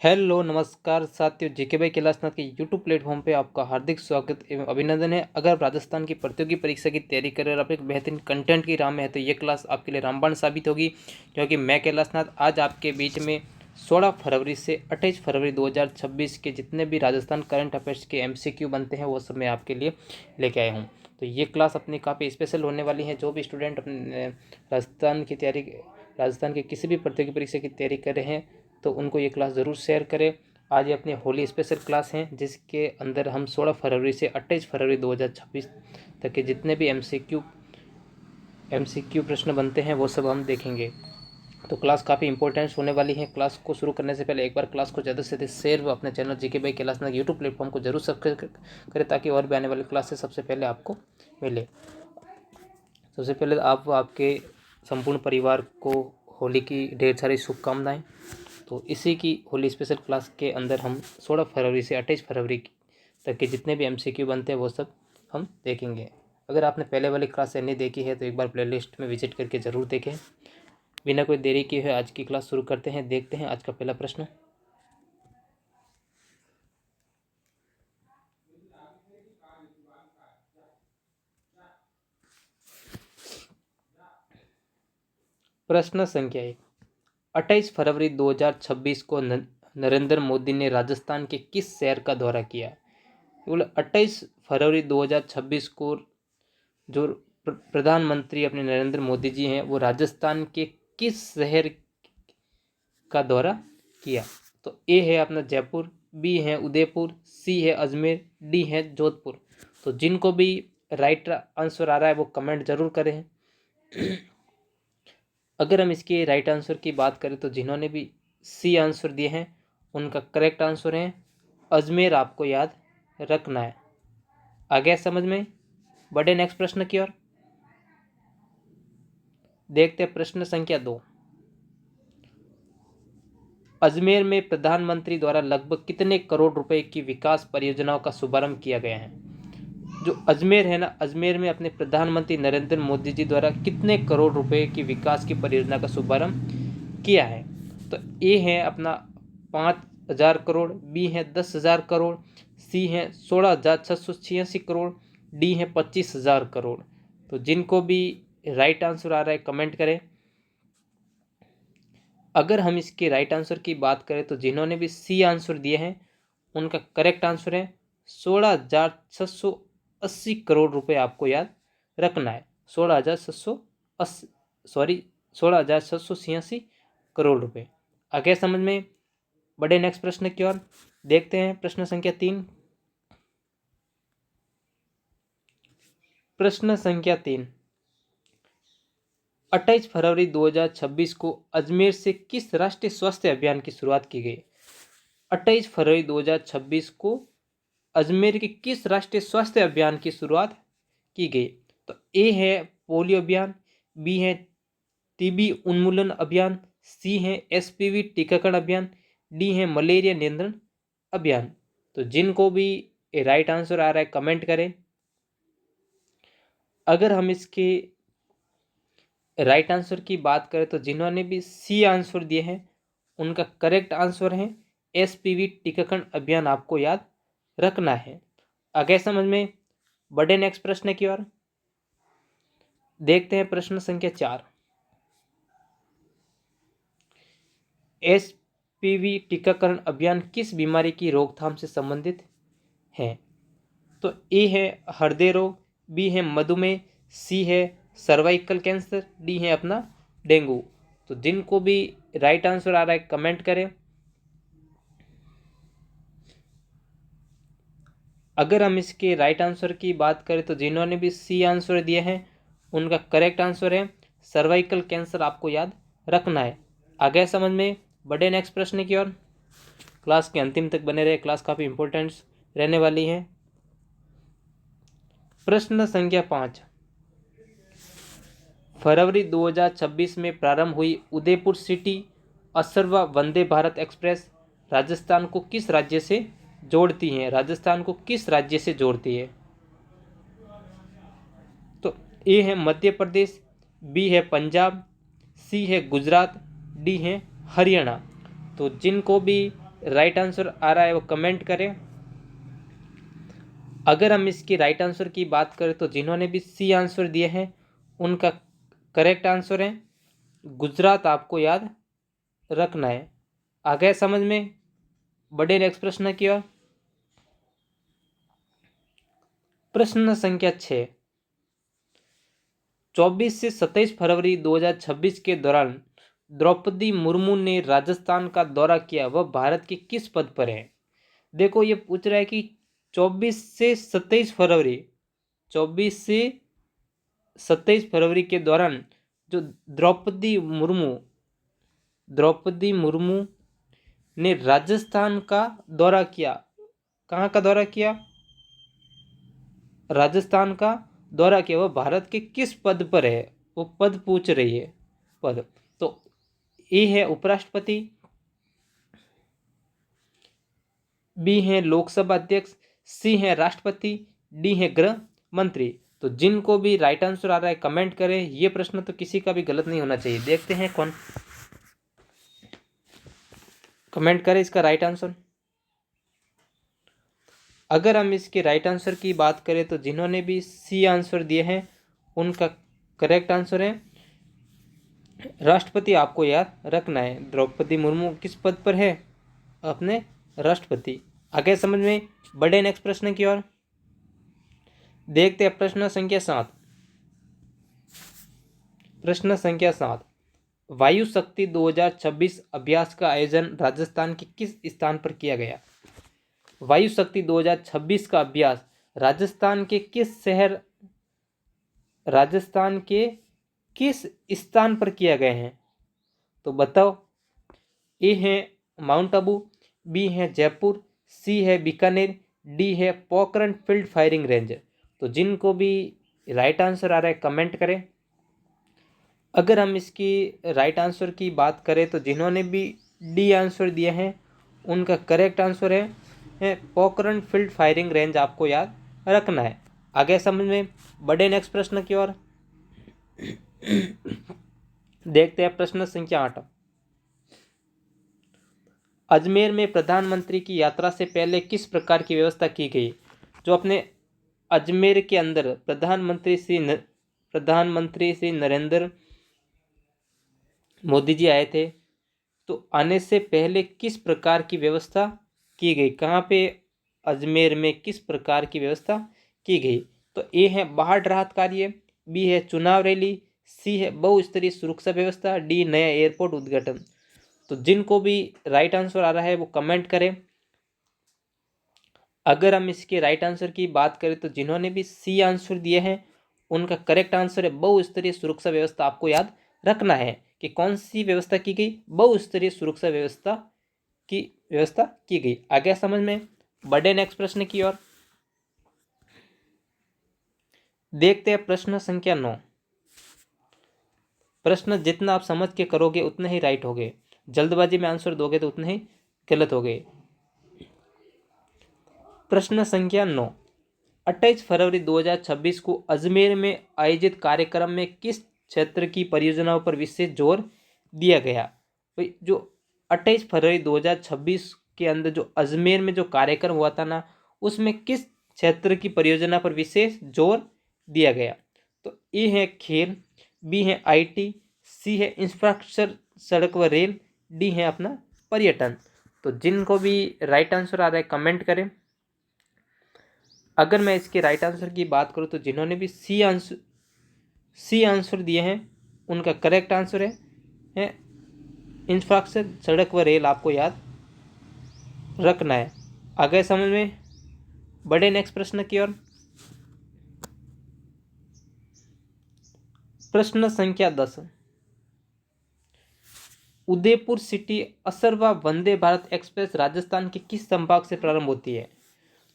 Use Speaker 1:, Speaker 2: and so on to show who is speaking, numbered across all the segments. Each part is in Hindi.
Speaker 1: हेलो नमस्कार साथियों, जेके भाई कैलाशनाथ के यूट्यूब प्लेटफॉर्म पे आपका हार्दिक स्वागत एवं अभिनंदन है। अगर आप राजस्थान की प्रतियोगी परीक्षा की तैयारी कर रहे हैं और आप एक बेहतरीन कंटेंट की राह में है तो ये क्लास आपके लिए रामबाण साबित होगी, क्योंकि मैं कैलाशनाथ आज आपके बीच में 16 फरवरी से 28 फरवरी 2026 के जितने भी राजस्थान करंट अफेयर्स के MCQ बनते हैं वो सब मैं आपके लिए लेके आया हूँ। तो ये क्लास अपनी काफ़ी स्पेशल होने वाली है। जो भी स्टूडेंट अपने राजस्थान की किसी भी प्रतियोगी परीक्षा की तैयारी कर रहे हैं तो उनको ये क्लास ज़रूर शेयर करें। आज ये अपनी होली स्पेशल क्लास हैं जिसके अंदर हम 16 फरवरी से 28 फरवरी 2026 तक के जितने भी MCQ प्रश्न बनते हैं वो सब हम देखेंगे। तो क्लास काफ़ी इंपॉर्टेंट होने वाली है। क्लास को शुरू करने से पहले एक बार क्लास को ज़्यादा से ज़्यादा शेयर व अपने चैनल जीके भाई कैलाशनाथ यूट्यूब प्लेटफॉर्म को जरूर सब्सक्राइब करें ताकि और भी आने वाली क्लासेस सबसे पहले आपको मिले। सबसे पहले आप आपके संपूर्ण परिवार को होली की ढेर सारी शुभकामनाएं। तो इसी की होली स्पेशल क्लास के अंदर हम 16 फरवरी से 28 फरवरी तक के जितने भी MCQ बनते हैं वो सब हम देखेंगे। अगर आपने पहले वाली क्लास नहीं देखी है तो एक बार प्लेलिस्ट में विजिट करके ज़रूर देखें। बिना कोई देरी किए हुए आज की क्लास शुरू करते हैं। देखते हैं आज का पहला प्रश्न। प्रश्न संख्या 1। 28 फरवरी 2026 को नरेंद्र मोदी ने राजस्थान के किस शहर का दौरा किया? केवल 28 फरवरी 2026 को जो प्रधानमंत्री अपने नरेंद्र मोदी जी हैं वो राजस्थान के किस शहर का दौरा किया? तो ए है अपना जयपुर, बी है उदयपुर, सी है अजमेर, डी है जोधपुर। तो जिनको भी राइट आंसर आ रहा है वो कमेंट जरूर करें। अगर हम इसके राइट आंसर की बात करें तो जिन्होंने भी सी आंसर दिए हैं उनका करेक्ट आंसर है अजमेर। आपको याद रखना है। आ गया समझ में? बढ़े नेक्स्ट प्रश्न की ओर। देखते हैं प्रश्न संख्या 2। अजमेर में प्रधानमंत्री द्वारा लगभग कितने करोड़ रुपए की विकास परियोजनाओं का शुभारंभ किया गया है? जो अजमेर है ना, अजमेर में अपने प्रधानमंत्री नरेंद्र मोदी जी द्वारा कितने करोड़ रुपए की विकास की परियोजना का शुभारंभ किया है? तो ए है अपना 5,000 करोड़, बी है 10,000 करोड़, सी है 16,686 करोड़, डी है 25,000 करोड़। तो जिनको भी राइट आंसर आ रहा है कमेंट करें। अगर हम इसके राइट आंसर की बात करें तो जिन्होंने भी सी आंसर दिए हैं उनका करेक्ट आंसर है 16,680 करोड़ रुपए। आपको याद रखना है 16,686 करोड़ रुपए। आगे समझ में? बड़े नेक्स्ट प्रश्न की ओर देखते हैं। प्रश्न संख्या 3। प्रश्न संख्या 3। 28 फरवरी 2026 को अजमेर से किस राष्ट्रीय स्वास्थ्य अभियान की शुरुआत की गई? 28 फरवरी 2026 को अजमेर के किस राष्ट्रीय स्वास्थ्य अभियान की शुरुआत की गई? तो ए है पोलियो अभियान, बी है टीबी उन्मूलन अभियान, सी है SPV टीकाकरण अभियान, डी है मलेरिया नियंत्रण अभियान। तो जिनको भी राइट आंसर आ रहा है कमेंट करें। अगर हम इसके राइट आंसर की बात करें तो जिन्होंने भी सी आंसर दिए हैं उनका करेक्ट आंसर है SPV टीकाकरण अभियान। आपको याद रखना है। आगे समझ में? बढ़े नेक्स्ट प्रश्न की ओर देखते हैं। प्रश्न संख्या 4। SPV टीकाकरण अभियान किस बीमारी की रोकथाम से संबंधित है? तो ए है हृदय रोग, बी है मधुमेह, सी है सर्वाइकल कैंसर, डी है अपना डेंगू। तो जिनको भी राइट आंसर आ रहा है कमेंट करें। अगर हम इसके राइट आंसर की बात करें तो जिन्होंने भी सी आंसर दिए हैं उनका करेक्ट आंसर है सर्वाइकल कैंसर। आपको याद रखना है। आगे समझ में? बढ़े नेक्स्ट प्रश्न की ओर। क्लास के अंतिम तक बने रहे, क्लास काफ़ी इंपॉर्टेंट रहने वाली है। प्रश्न संख्या 5। फरवरी 2026 में प्रारंभ हुई उदयपुर सिटी असरवा वंदे भारत एक्सप्रेस राजस्थान को किस राज्य से जोड़ती है? राजस्थान को किस राज्य से जोड़ती है? तो ए है मध्य प्रदेश, बी है पंजाब, सी है गुजरात, डी है हरियाणा। तो जिनको भी राइट आंसर आ रहा है वो कमेंट करें। अगर हम इसकी राइट आंसर की बात करें तो जिन्होंने भी सी आंसर दिए हैं उनका करेक्ट आंसर है गुजरात, आपको याद रखना है। आ गया समझ में? बढ़े नेक्स्ट प्रश्न की ओर। प्रश्न संख्या 6, 24 से 27 फरवरी 2026 के दौरान द्रौपदी मुर्मू ने राजस्थान का दौरा किया, वह भारत के किस पद पर है? देखो ये पूछ रहा है कि 24 से 27 फरवरी 24 से 27 फरवरी के दौरान जो द्रौपदी मुर्मू ने राजस्थान का दौरा किया, कहाँ का दौरा किया? राजस्थान का दौरा किया, वह भारत के किस पद पर है? वो पद पूछ रही है, पद। तो ए है उपराष्ट्रपति, बी है लोकसभा अध्यक्ष, सी है राष्ट्रपति, डी है गृह मंत्री। तो जिनको भी राइट आंसर आ रहा है कमेंट करें। ये प्रश्न तो किसी का भी गलत नहीं होना चाहिए। देखते हैं कौन कमेंट करें इसका राइट आंसर। अगर हम इसके राइट आंसर की बात करें तो जिन्होंने भी सी आंसर दिए हैं उनका करेक्ट आंसर है राष्ट्रपति। आपको याद रखना है द्रौपदी मुर्मू किस पद पर है? अपने राष्ट्रपति। आगे समझ में? बढ़े नेक्स्ट प्रश्न की ओर। देखते हैं प्रश्न संख्या 7। प्रश्न संख्या 7, वायु शक्ति 2026 अभ्यास का आयोजन राजस्थान के किस स्थान पर किया गया? वायु शक्ति 2026 का अभ्यास राजस्थान के किस स्थान पर किया गया है? तो बताओ। ए है माउंट आबू, बी है जयपुर, सी है बीकानेर, डी है पोखरण फील्ड फायरिंग रेंज। तो जिनको भी राइट आंसर आ रहा है कमेंट करें। अगर हम इसकी राइट आंसर की बात करें तो जिन्होंने भी डी आंसर दिए हैं उनका करेक्ट आंसर है पोखरण फील्ड फायरिंग रेंज, आपको याद रखना है। आगे समझ में? बढ़े नेक्स्ट प्रश्न की ओर। देखते हैं प्रश्न संख्या 8। अजमेर में प्रधानमंत्री की यात्रा से पहले किस प्रकार की व्यवस्था की गई? जो अपने अजमेर के अंदर प्रधानमंत्री श्री नरेंद्र मोदी जी आए थे, तो आने से पहले किस प्रकार की व्यवस्था की गई? कहाँ पे? अजमेर में किस प्रकार की व्यवस्था की गई? तो ए है बाढ़ राहत कार्य, बी है चुनाव रैली, सी है बहुस्तरीय सुरक्षा व्यवस्था, डी नया एयरपोर्ट उद्घाटन। तो जिनको भी राइट आंसर आ रहा है वो कमेंट करें। अगर हम इसके राइट आंसर की बात करें तो जिन्होंने भी सी आंसर दिए हैं उनका करेक्ट आंसर है बहुस्तरीय सुरक्षा व्यवस्था। आपको याद रखना है कि कौन सी व्यवस्था की गई? बहुस्तरीय सुरक्षा व्यवस्था की गई। आगे समझ में? बढ़े नेक्स्ट प्रश्न की ओर। देखते हैं प्रश्न संख्या 9। प्रश्न जितना आप समझ के करोगे उतने ही राइट होगे, जल्दबाजी में आंसर दोगे तो उतने ही गलत होगे। प्रश्न संख्या 9, 28 फरवरी 2026 को अजमेर में आयोजित कार्यक्रम में किस क्षेत्र की परियोजनाओं पर विशेष जोर दिया गया? भाई जो 28 फरवरी 2026 के अंदर जो अजमेर में जो कार्यक्रम हुआ था ना, उसमें किस क्षेत्र की परियोजना पर विशेष जोर दिया गया? तो ए है खेल, बी है आईटी, सी है इंफ्रास्ट्रक्चर सड़क व रेल, डी है अपना पर्यटन। तो जिनको भी राइट आंसर आ रहा है कमेंट करें। अगर मैं इसके राइट आंसर की बात करूं तो जिन्होंने भी सी आंसर दिए हैं उनका करेक्ट आंसर है इंफ्रास्ट्रक्चर सड़क व रेल। आपको याद रखना है। आगे समझ में? बढ़े नेक्स्ट प्रश्न की ओर। प्रश्न संख्या 10, उदयपुर सिटी असरवा वंदे भारत एक्सप्रेस राजस्थान के किस संभाग से प्रारंभ होती है?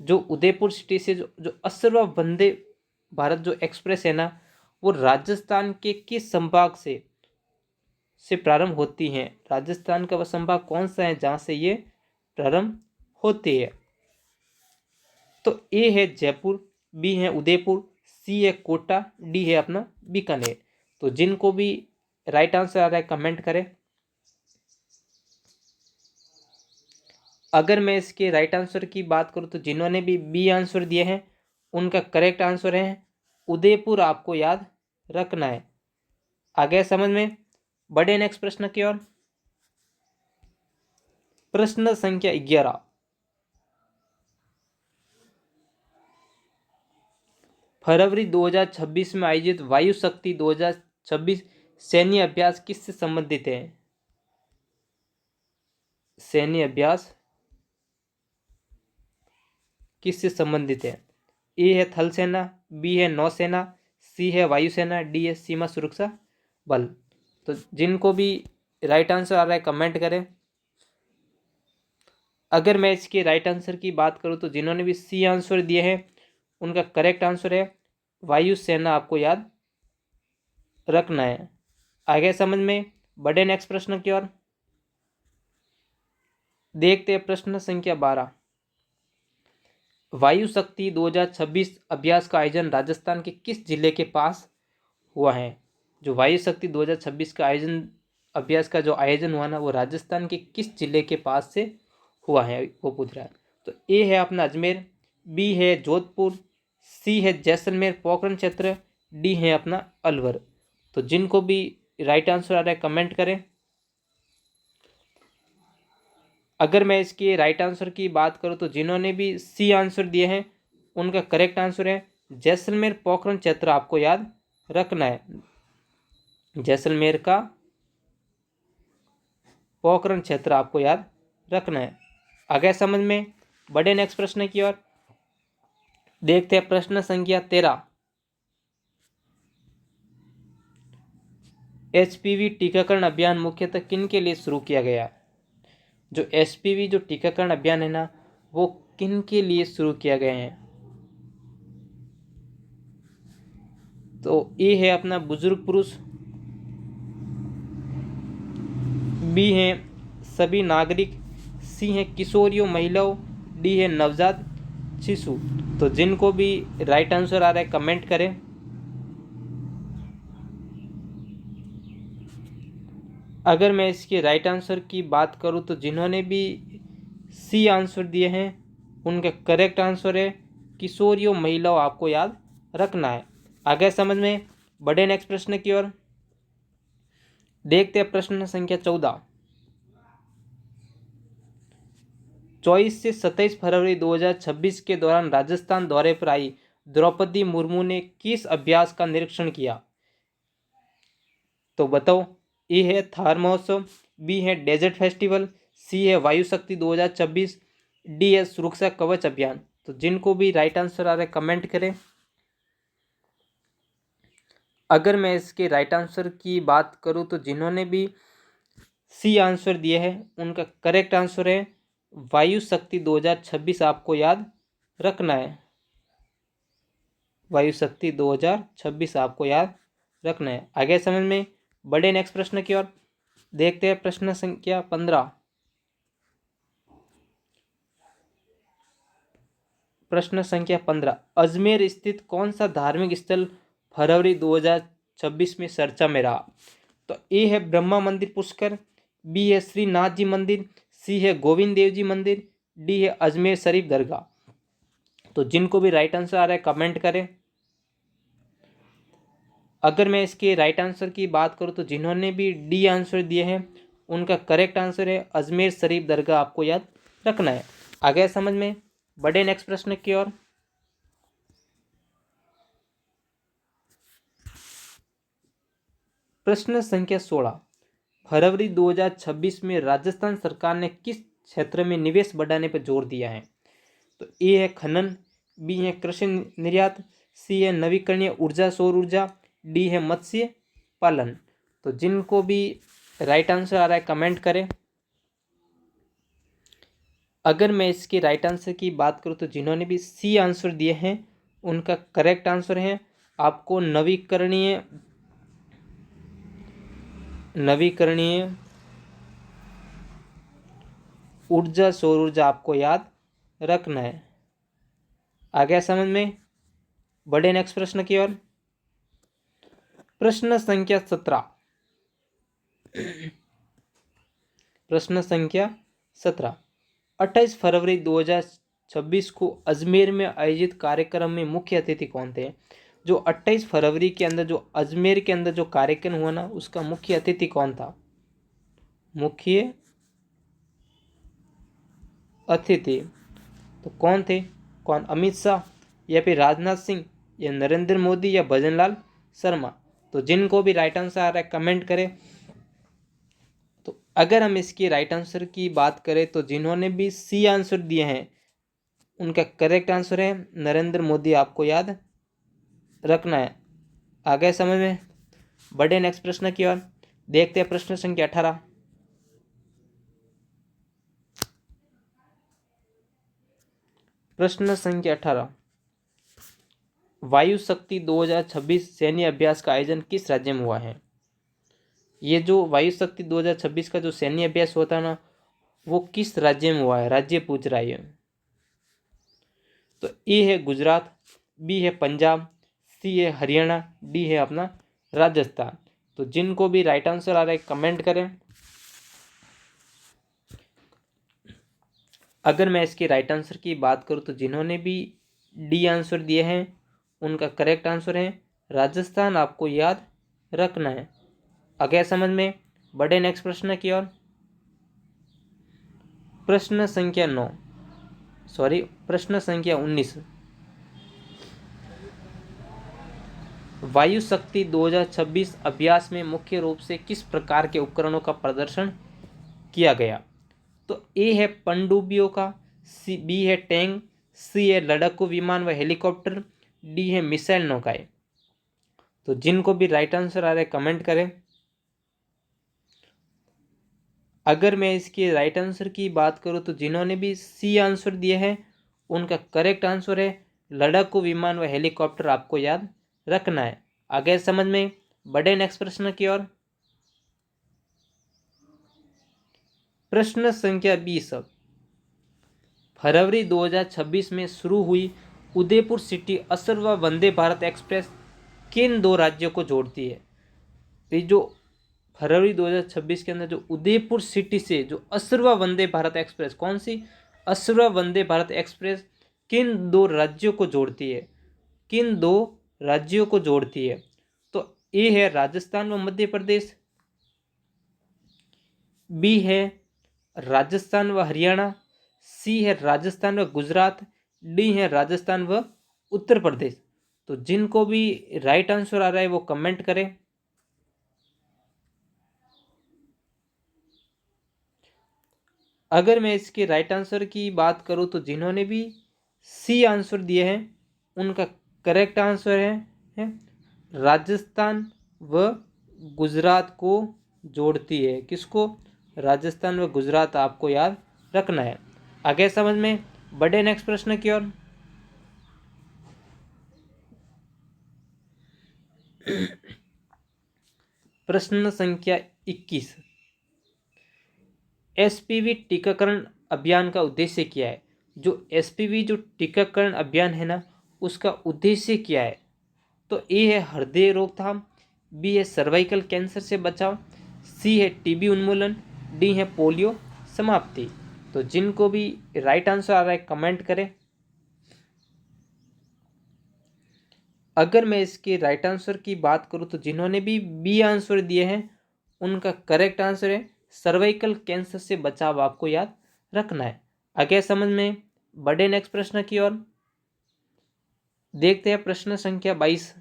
Speaker 1: जो उदयपुर सिटी से जो असरवा वंदे भारत जो एक्सप्रेस है ना, वो राजस्थान के किस संभाग से प्रारंभ होती हैं? राजस्थान का वह संभाग कौन सा है जहां से ये प्रारंभ होती है? तो ए है जयपुर, बी है उदयपुर, सी है कोटा, डी है अपना बीकानेर। तो जिनको भी राइट आंसर आ रहा है कमेंट करें। अगर मैं इसके राइट आंसर की बात करूँ तो जिन्होंने भी बी आंसर दिए हैं उनका करेक्ट आंसर है उदयपुर आपको याद रखना है। आगे समझ में, बढ़े नेक्स्ट प्रश्न की ओर। प्रश्न संख्या 11। फरवरी 2026 में आयोजित वायु शक्ति 2026 सैन्य अभ्यास किससे संबंधित है? सैन्य अभ्यास किससे संबंधित है? ए है थल सेना, बी है नौसेना, सी है वायुसेना, डी है सीमा सुरक्षा बल। तो जिनको भी राइट आंसर आ रहा है कमेंट करें। अगर मैं इसके राइट आंसर की बात करूं तो जिन्होंने भी सी आंसर दिए हैं उनका करेक्ट आंसर है वायुसेना आपको याद रखना है। आगे समझ में, बढ़े नेक्स्ट प्रश्न की ओर। देखते हैं प्रश्न संख्या 12। वायु शक्ति 2026 अभ्यास का आयोजन राजस्थान के किस जिले के पास हुआ है? जो वायु शक्ति 2026 का आयोजन अभ्यास का जो आयोजन हुआ ना वो राजस्थान के किस जिले के पास से हुआ है वो पूछ रहा है। तो ए है अपना अजमेर, बी है जोधपुर, सी है जैसलमेर पोखरण क्षेत्र, डी है अपना अलवर। तो जिनको भी राइट आंसर आ रहा है कमेंट करें। अगर मैं इसके राइट आंसर की बात करूं तो जिन्होंने भी सी आंसर दिए हैं उनका करेक्ट आंसर है जैसलमेर पोखरण क्षेत्र आपको याद रखना है। जैसलमेर का पोखरण क्षेत्र आपको याद रखना है। आगे समझ में, बढ़े नेक्स्ट प्रश्न की ओर। देखते हैं प्रश्न संख्या 13। एचपीवी टीकाकरण अभियान मुख्यतः किन के लिए शुरू किया गया? जो एचपीवी जो टीकाकरण अभियान है ना वो किन के लिए शुरू किया गया है? तो ए है अपना बुजुर्ग पुरुष, बी है सभी नागरिक, सी है किशोरियों महिलाओं, डी है नवजात शिशु। तो जिनको भी राइट आंसर आ रहा है कमेंट करें। अगर मैं इसके राइट आंसर की बात करूं तो जिन्होंने भी सी आंसर दिए हैं उनका करेक्ट आंसर है किशोरियों महिलाओं आपको याद रखना है। आगे समझ में, बढ़े नेक्स्ट प्रश्न की ओर। देखते हैं प्रश्न संख्या 14। 24 से 27 फरवरी 2026 के दौरान राजस्थान दौरे पर आई द्रौपदी मुर्मू ने किस अभ्यास का निरीक्षण किया? तो बताओ, ए है थार महोत्सव, बी है डेजर्ट फेस्टिवल, सी है वायु शक्ति 2026, डी है सुरक्षा कवच अभियान। तो जिनको भी राइट आंसर आ रहा है कमेंट करें। अगर मैं इसके राइट आंसर की बात करूं तो जिन्होंने भी सी आंसर दिए हैं उनका करेक्ट आंसर है वायु शक्ति 2026 आपको याद रखना है। वायु शक्ति 2026 आपको याद रखना है। आगे समझ में, बढ़े नेक्स्ट प्रश्न की ओर। देखते हैं प्रश्न संख्या 15। प्रश्न संख्या 15। अजमेर स्थित कौन सा धार्मिक स्थल फरवरी 2026 में चर्चा में रहा? तो ए है ब्रह्मा मंदिर पुष्कर, बी है श्रीनाथ जी मंदिर, सी है गोविंद देव जी मंदिर, डी है अजमेर शरीफ दरगाह। तो जिनको भी राइट आंसर आ रहा है कमेंट करें। अगर मैं इसके राइट आंसर की बात करूं तो जिन्होंने भी डी आंसर दिए हैं उनका करेक्ट आंसर है अजमेर शरीफ दरगाह आपको याद रखना है। आगे समझ में, बढ़े नेक्स्ट प्रश्न की ओर। प्रश्न संख्या 16। फरवरी 2026 में राजस्थान सरकार ने किस क्षेत्र में निवेश बढ़ाने पर जोर दिया है? तो ए है खनन, बी है कृषि निर्यात, सी है नवीकरणीय ऊर्जा सौर ऊर्जा, डी है मत्स्य पालन। तो जिनको भी राइट आंसर आ रहा है कमेंट करें। अगर मैं इसके राइट आंसर की बात करूं तो जिन्होंने भी सी आंसर दिए हैं उनका करेक्ट आंसर है आपको नवीकरणीय ऊर्जा सौर ऊर्जा आपको याद रखना है। आगे समझ में, बढ़े नेक्स्ट प्रश्न की ओर। प्रश्न संख्या 17। प्रश्न संख्या 17। 28 फरवरी 2026 को अजमेर में आयोजित कार्यक्रम में मुख्य अतिथि कौन थे? जो 28 फरवरी के अंदर जो अजमेर के अंदर जो कार्यक्रम हुआ ना, उसका मुख्य अतिथि कौन था? मुख्य अतिथि तो कौन थे? कौन? अमित शाह या फिर राजनाथ सिंह या नरेंद्र मोदी या भजनलाल शर्मा? तो जिनको भी राइट आंसर आ रहा है कमेंट करें। तो अगर हम इसकी राइट आंसर की बात करें तो जिन्होंने भी सी आंसर दिए हैं उनका करेक्ट आंसर है नरेंद्र मोदी। आपको याद रखना है। आ गए समझ में? बढ़े नेक्स्ट प्रश्न की ओर। देखते हैं प्रश्न संख्या 18। प्रश्न संख्या 18, वायु शक्ति 2026 सैन्य अभ्यास का आयोजन किस राज्य में हुआ है? ये जो वायु शक्ति 2026 का जो सैन्य अभ्यास होता है ना, वो किस राज्य में हुआ है? राज्य पूछ रहा है। तो ए है गुजरात, बी है पंजाब, सी है हरियाणा, डी है अपना राजस्थान। तो जिनको भी राइट आंसर आ रहा है कमेंट करें। अगर मैं इसके राइट आंसर की बात करूं तो जिन्होंने भी डी आंसर दिए हैं उनका करेक्ट आंसर है राजस्थान। आपको याद रखना है। आ गया समझ में? बढ़े नेक्स्ट प्रश्न की ओर। प्रश्न संख्या 19। वायु शक्ति 2026 अभ्यास में मुख्य रूप से किस प्रकार के उपकरणों का प्रदर्शन किया गया? तो ए है पनडुब्बियों का, बी है टैंक, सी है लड़ाकू विमान व हेलीकॉप्टर, डी है मिसाइल नौकाएं। तो जिनको भी राइट आंसर आ रहा है कमेंट करें। अगर मैं इसके राइट आंसर की बात करूं तो जिन्होंने भी सी आंसर दिए हैं उनका करेक्ट आंसर है लड़ाकू विमान व हेलीकॉप्टर। आपको याद रखना है। आगे समझ में? बढ़े नेक्स्ट प्रश्न की ओर। प्रश्न संख्या 20, फरवरी 2026 में शुरू हुई उदयपुर सिटी असर व वंदे भारत एक्सप्रेस किन दो राज्यों को जोड़ती है? ये जो फरवरी 2026 के अंदर जो उदयपुर सिटी से जो असरवा वंदे भारत एक्सप्रेस, कौन सी असरवा वंदे भारत एक्सप्रेस किन दो राज्यों को जोड़ती है? किन दो राज्यों को जोड़ती है? तो ए है राजस्थान व मध्य प्रदेश, बी है राजस्थान व हरियाणा, सी है राजस्थान व गुजरात, डी है राजस्थान व उत्तर प्रदेश। तो जिनको भी राइट आंसर आ रहा है वो कमेंट करें। अगर मैं इसके राइट आंसर की बात करूं तो जिन्होंने भी सी आंसर दिए हैं उनका करेक्ट आंसर है राजस्थान व गुजरात को जोड़ती है। किसको? राजस्थान व गुजरात। आपको याद रखना है। आगे समझ में? बढ़े नेक्स्ट प्रश्न की ओर। प्रश्न संख्या 21, एसपीवी टीकाकरण अभियान का उद्देश्य क्या है? जो एसपीवी जो टीकाकरण अभियान है ना, उसका उद्देश्य क्या है? तो ए है हृदय रोकथाम, बी है सर्वाइकल कैंसर से बचाव, सी है टीबी उन्मूलन, डी है पोलियो समाप्ति। तो जिनको भी राइट आंसर आ रहा है कमेंट करें। अगर मैं इसके राइट आंसर की बात करूं तो जिन्होंने भी बी आंसर दिए हैं उनका करेक्ट आंसर है सर्वाइकल कैंसर से बचाव। आपको याद रखना है। आगे समझ में? बढ़े नेक्स्ट प्रश्न की ओर। देखते हैं प्रश्न संख्या 22।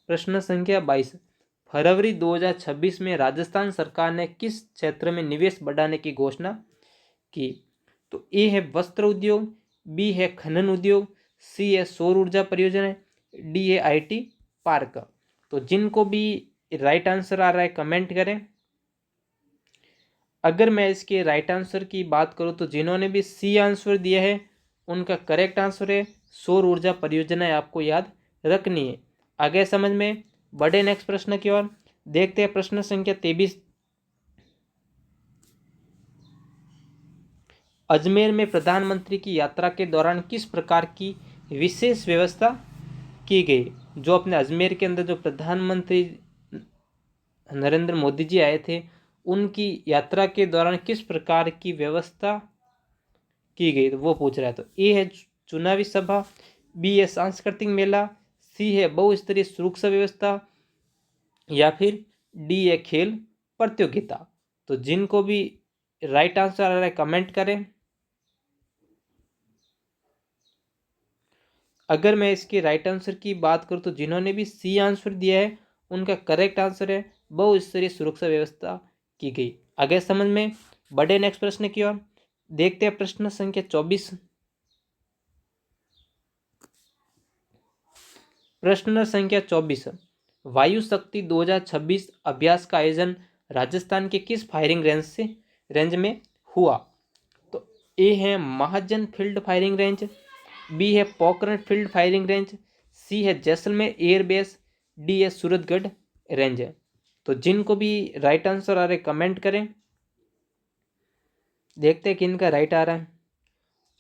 Speaker 1: प्रश्न संख्या 22, फरवरी 2026 में राजस्थान सरकार ने किस क्षेत्र में निवेश बढ़ाने की घोषणा की? तो ए है वस्त्र उद्योग, बी है खनन उद्योग, सी है सौर ऊर्जा परियोजना, डी है आईटी पार्क। तो जिनको भी राइट आंसर आ रहा है कमेंट करें। अगर मैं इसके राइट आंसर की बात करूं तो जिन्होंने भी सी आंसर दिया है उनका करेक्ट आंसर है सौर ऊर्जा परियोजना। आपको याद रखनी है। आगे समझ में? बढ़े नेक्स्ट प्रश्न की ओर। देखते हैं प्रश्न संख्या 23, अजमेर में प्रधानमंत्री की यात्रा के दौरान किस प्रकार की विशेष व्यवस्था की गई? जो अपने अजमेर के अंदर जो प्रधानमंत्री नरेंद्र मोदी जी आए थे उनकी यात्रा के दौरान किस प्रकार की व्यवस्था की गई, तो वो पूछ रहा है। तो ए है चुनावी सभा, बी है सांस्कृतिक मेला, सी है बहुस्तरीय सुरक्षा व्यवस्था, या फिर डी है खेल प्रतियोगिता। तो जिनको भी राइट आंसर आ रहा है कमेंट करें। अगर मैं इसके राइट आंसर की बात करूं तो जिन्होंने भी सी आंसर दिया है उनका करेक्ट आंसर है बहुस्तरीय सुरक्षा व्यवस्था की गई। आगे समझ में बढ़े नेक्स्ट प्रश्न की ओर। देखते हैं प्रश्न संख्या 24। प्रश्न संख्या 24, वायु शक्ति 2026 अभ्यास का आयोजन राजस्थान के किस फायरिंग रेंज में हुआ? तो ए है महाजन फील्ड फायरिंग रेंज, बी है पोखरण फील्ड फायरिंग रेंज, सी है जैसलमेर एयरबेस, डी है सूरतगढ़ रेंज। तो जिनको भी राइट आंसर आ रहे कमेंट करें। देखते हैं किन का राइट आ रहा है।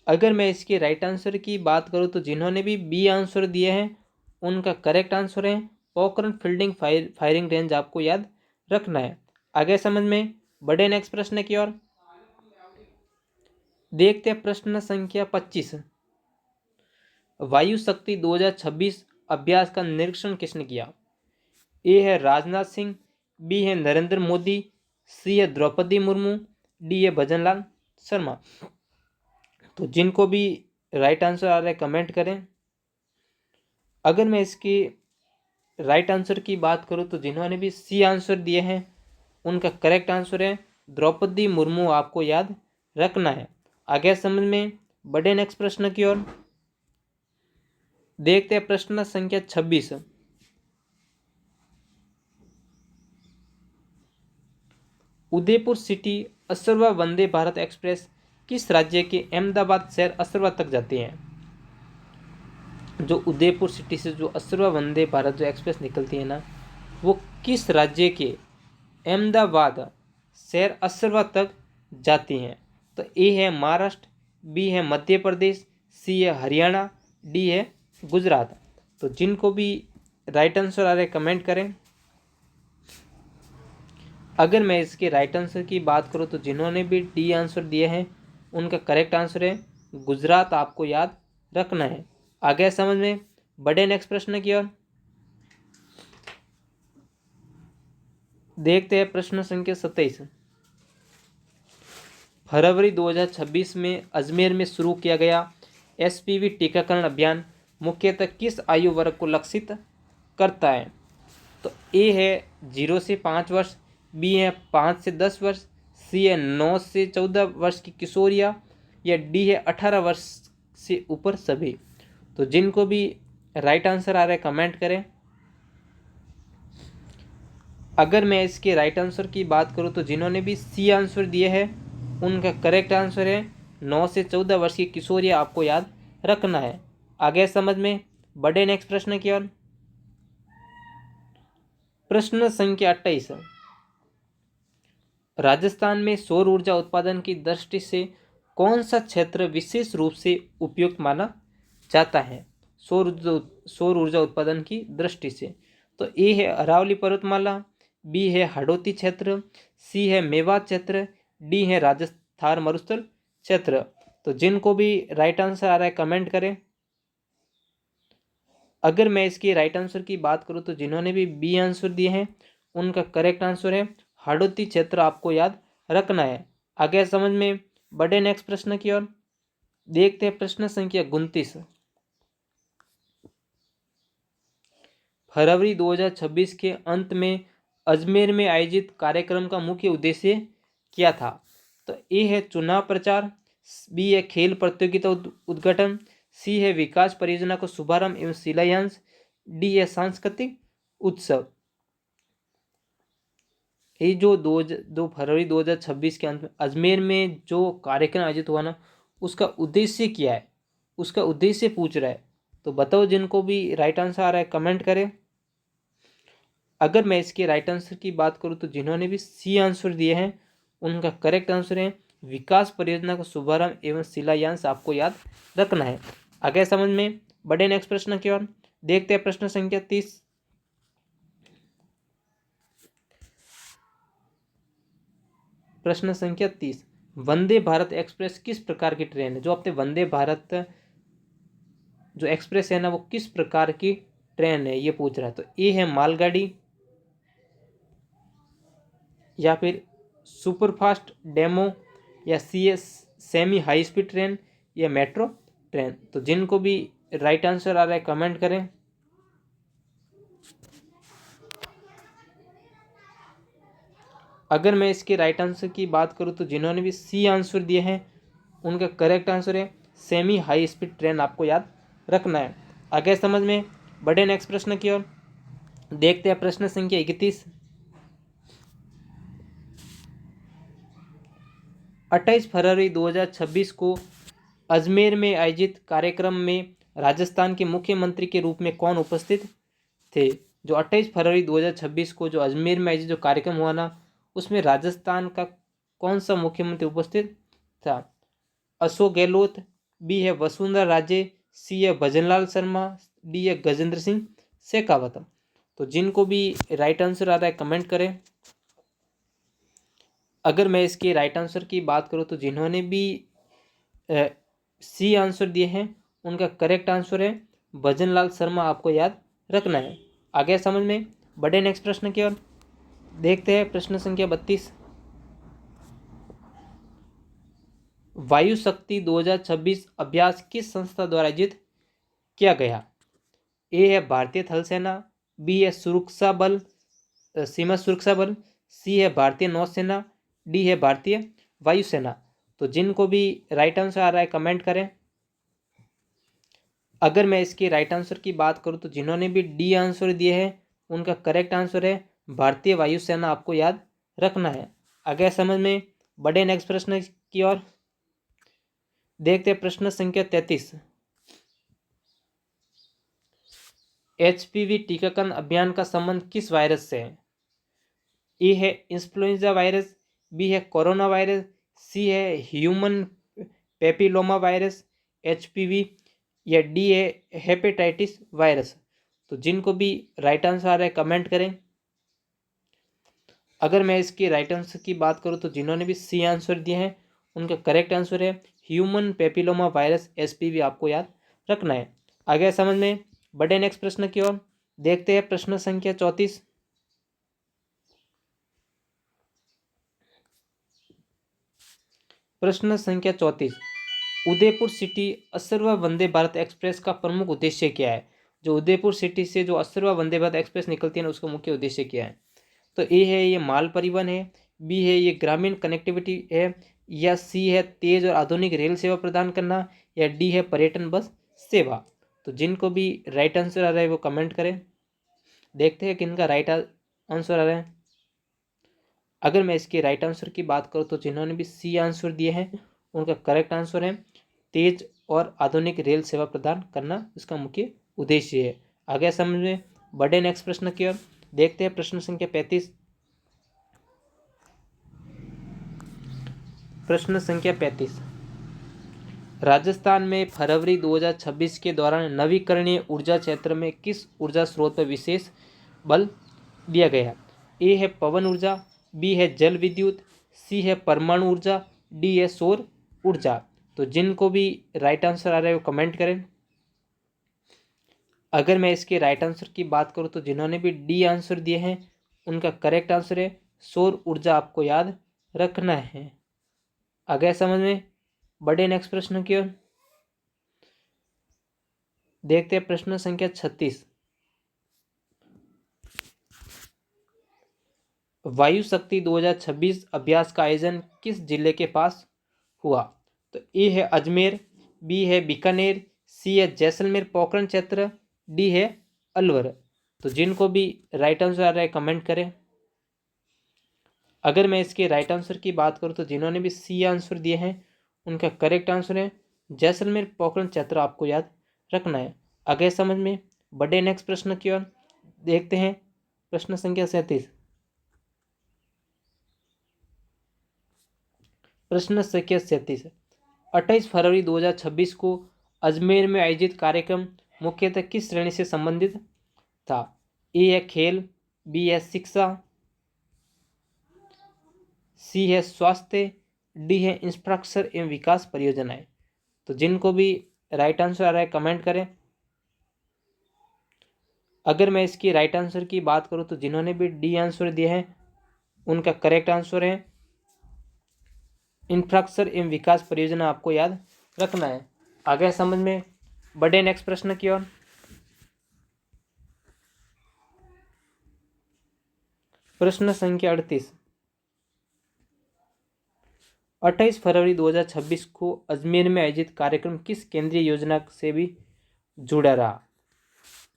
Speaker 1: अगर मैं इसके राइट आंसर की बात करूं तो जिन्होंने भी बी आंसर दिए हैं उनका करेक्ट आंसर है पोखरण फील्डिंग फायरिंग रेंज, आपको याद रखना है। आगे समझ में बढ़े नेक्स्ट प्रश्न की ओर। देखते हैं प्रश्न संख्या 25, वायु शक्ति 2026 अभ्यास का निरीक्षण किसने किया? ए है राजनाथ सिंह, बी है नरेंद्र मोदी, सी है द्रौपदी मुर्मू, डी है भजनलाल शर्मा। तो जिनको भी राइट आंसर आ रहा है कमेंट करें। अगर मैं इसकी राइट आंसर की बात करूं तो जिन्होंने भी सी आंसर दिए हैं उनका करेक्ट आंसर है द्रौपदी मुर्मू, आपको याद रखना है। आगे समझ में बढ़े नेक्स्ट प्रश्न की ओर। देखते हैं प्रश्न संख्या 26, उदयपुर सिटी असरवा वंदे भारत एक्सप्रेस किस राज्य के अहमदाबाद शहर असरवा तक जाती है? जो उदयपुर सिटी से जो असरवा वंदे भारत जो एक्सप्रेस निकलती है ना, वो किस राज्य के अहमदाबाद शहर असरवा तक जाती हैं? तो ए है महाराष्ट्र, बी है मध्य प्रदेश, सी है हरियाणा, डी है गुजरात। तो जिनको भी राइट आंसर आ रहे कमेंट करें। अगर मैं इसके राइट आंसर की बात करूं तो जिन्होंने भी डी आंसर दिए हैं उनका करेक्ट आंसर है गुजरात, आपको याद रखना है। आगे समझ में बढ़े नेक्स्ट प्रश्न की ओर। देखते हैं प्रश्न संख्या 27, फरवरी 2026 में अजमेर में शुरू किया गया एसपीवी टीकाकरण अभियान मुख्यतः किस आयु वर्ग को लक्षित करता है? तो ए है 0 से 5 वर्ष, बी है 5 से 10 वर्ष, सी है 9 से 14 वर्ष की किशोरियाँ, या डी है 18 वर्ष से ऊपर सभी। तो जिनको भी राइट आंसर आ रहा है कमेंट करें। अगर मैं इसके राइट आंसर की बात करूं तो जिन्होंने भी सी आंसर दिए हैं उनका करेक्ट आंसर है 9 से 14 वर्ष की किशोरियाँ, आपको याद रखना है। आगे समझ में बढ़े नेक्स्ट प्रश्न की ओर। प्रश्न संख्या 28, राजस्थान में सौर ऊर्जा उत्पादन की दृष्टि से कौन सा क्षेत्र विशेष रूप से उपयुक्त माना जाता है? सौर ऊर्जा उत्पादन की दृष्टि से। तो ए है अरावली पर्वतमाला, बी है हाड़ौती क्षेत्र, सी है मेवात क्षेत्र, डी है राजस्थान मरुस्थल क्षेत्र। तो जिनको भी राइट आंसर आ रहा है कमेंट करें। अगर मैं इसकी राइट आंसर की बात करूं तो जिन्होंने भी बी आंसर दिए हैं उनका करेक्ट आंसर है हाड़ौती क्षेत्र, आपको याद रखना है। आगे समझ में बढ़े नेक्स्ट प्रश्न की ओर। देखते हैं प्रश्न संख्या 29, फरवरी 2026 के अंत में अजमेर में आयोजित कार्यक्रम का मुख्य उद्देश्य क्या था? तो ए है चुनाव प्रचार, बी है खेल प्रतियोगिता उद्घाटन, सी है विकास परियोजना का शुभारंभ एवं शिलान्यास, डी है सांस्कृतिक उत्सव। ये जो 2 फरवरी 2026 के अंत में अजमेर में जो कार्यक्रम आयोजित हुआ ना, उसका उद्देश्य क्या है, उसका उद्देश्य पूछ रहा है। तो बताओ जिनको भी राइट आंसर आ रहा है कमेंट करें। अगर मैं इसके राइट आंसर की बात करूं तो जिन्होंने भी सी आंसर दिए हैं उनका करेक्ट आंसर है विकास परियोजना का शुभारंभ एवं शिलान्यास, आपको याद रखना है। आगे समझ में बढ़े नेक्स्ट प्रश्न की ओर। देखते हैं प्रश्न संख्या 30, प्रश्न संख्या 30, वंदे भारत एक्सप्रेस किस प्रकार की ट्रेन है? जो अपने वंदे भारत जो एक्सप्रेस है ना, वो किस प्रकार की ट्रेन है, ये पूछ रहा है। तो ए है मालगाड़ी, या फिर सुपरफास्ट डेमो, या सी है सेमी हाई स्पीड ट्रेन, या मेट्रो ट्रेन। तो जिनको भी राइट आंसर आ रहा है कमेंट करें। अगर मैं इसके राइट आंसर की बात करूं तो जिन्होंने भी सी आंसर दिए हैं उनका करेक्ट आंसर है सेमी हाई स्पीड ट्रेन, आपको याद रखना है। आगे समझ में बढ़े नेक्स्ट प्रश्न की ओर। देखते हैं प्रश्न संख्या 31, 28 फरवरी 2026 को अजमेर में आयोजित कार्यक्रम में राजस्थान के मुख्यमंत्री के रूप में कौन उपस्थित थे? जो 28 फरवरी 2026 को जो अजमेर में आयोजित जो कार्यक्रम हुआ ना, उसमें राजस्थान का कौन सा मुख्यमंत्री उपस्थित था? अशोक गहलोत, बी है वसुंधरा राजे, सी है भजनलाल शर्मा, डी है गजेंद्र सिंह शेखावत। तो जिनको भी राइट आंसर आ रहा है कमेंट करें। अगर मैं इसके राइट आंसर की बात करूं तो जिन्होंने भी सी आंसर दिए हैं उनका करेक्ट आंसर है भजनलाल शर्मा, आपको याद रखना है। आगे समझ में बढ़े नेक्स्ट प्रश्न की ओर। देखते हैं प्रश्न संख्या 32, वायु शक्ति 2026 अभ्यास किस संस्था द्वारा आयोजित किया गया? ए है भारतीय थल सेना, बी है सुरक्षा बल सीमा सुरक्षा बल, सी है भारतीय नौसेना, डी है भारतीय वायुसेना। तो जिनको भी राइट आंसर आ रहा है कमेंट करें। अगर मैं इसके राइट आंसर की बात करूं तो जिन्होंने भी डी आंसर दिए हैं उनका करेक्ट आंसर है भारतीय वायुसेना, आपको याद रखना है। आगे समझ में बढ़े नेक्स्ट प्रश्न की ओर। देखते हैं प्रश्न संख्या 33, HPV टीकाकरण अभियान का संबंध किस वायरस से है? ए है इन्फ्लुएंजा वायरस, बी है कोरोना वायरस, सी है ह्यूमन पेपिलोमा वायरस HPV, या डी है हेपेटाइटिस वायरस। तो जिनको भी राइट आंसर आ रहा है कमेंट करें। अगर मैं इसके राइट आंसर की बात करूं तो जिन्होंने भी सी आंसर दिए हैं उनका करेक्ट आंसर है ह्यूमन पेपिलोमा वायरस HPV, आपको याद रखना है। आगे समझ में बढ़े नेक्स्ट प्रश्न की ओर। देखते हैं प्रश्न संख्या 34, प्रश्न संख्या 34, उदयपुर सिटी असरवा वंदे भारत एक्सप्रेस का प्रमुख उद्देश्य क्या है? जो उदयपुर सिटी से जो असरवा वंदे भारत एक्सप्रेस निकलती है ना, उसका मुख्य उद्देश्य क्या है? तो ए है ये माल परिवहन है, बी है ये ग्रामीण कनेक्टिविटी है, या सी है तेज और आधुनिक रेल सेवा प्रदान करना, या डी है पर्यटन बस सेवा। तो जिनको भी राइट आंसर आ रहा है वो कमेंट करें। देखते हैं किनका राइट आंसर आ रहा है। अगर मैं इसके राइट आंसर की बात करूँ तो जिन्होंने भी सी आंसर दिए हैं उनका करेक्ट आंसर है तेज और आधुनिक रेल सेवा प्रदान करना, इसका मुख्य उद्देश्य है। आगे समझ में बढ़े नेक्स्ट प्रश्न की ओर। देखते हैं प्रश्न संख्या 35, प्रश्न संख्या 35, राजस्थान में फरवरी 2026 के दौरान नवीकरणीय ऊर्जा क्षेत्र में किस ऊर्जा स्रोत पर विशेष बल दिया गया? ए है पवन ऊर्जा, बी है जल विद्युत, सी है परमाणु ऊर्जा, डी है सौर ऊर्जा। तो जिनको भी राइट आंसर आ रहा है वो कमेंट करें। अगर मैं इसके राइट आंसर की बात करूं तो जिन्होंने भी डी आंसर दिए हैं उनका करेक्ट आंसर है सौर ऊर्जा, आपको याद रखना है। आगे समझ में बढ़े नेक्स्ट प्रश्न की ओर। देखते हैं प्रश्न संख्या 36, वायु शक्ति 2026 अभ्यास का आयोजन किस जिले के पास हुआ? तो ए है अजमेर, बी है बीकानेर, सी है जैसलमेर पोखरण क्षेत्र, डी है अलवर। तो जिनको भी राइट आंसर आ रहा है कमेंट करें। अगर मैं इसके राइट आंसर की बात करूं तो जिन्होंने भी सी आंसर दिए हैं उनका करेक्ट आंसर है जैसलमेर पोखरण क्षेत्र, आपको याद रखना है। आगे समझ में बढ़े नेक्स्ट प्रश्न की ओर। देखते हैं प्रश्न संख्या 37, प्रश्न संख्या 37, 28 फरवरी 2026 को अजमेर में आयोजित कार्यक्रम मुख्यतः किस श्रेणी से संबंधित था? ए है खेल, बी है शिक्षा, सी है स्वास्थ्य, डी है इंफ्रास्ट्रक्चर एवं विकास परियोजनाएं। तो जिनको भी राइट आंसर आ रहा है कमेंट करें। अगर मैं इसकी राइट आंसर की बात करूं तो जिन्होंने भी डी आंसर दिए हैं उनका करेक्ट आंसर है इंफ्रास्ट्रक्चर एवं विकास परियोजना, आपको याद रखना है। आगे समझ में, बढ़े नेक्स्ट प्रश्न की ओर। प्रश्न संख्या 38। 28 फरवरी 2026 को अजमेर में आयोजित कार्यक्रम किस केंद्रीय योजना से भी जुड़ा रहा?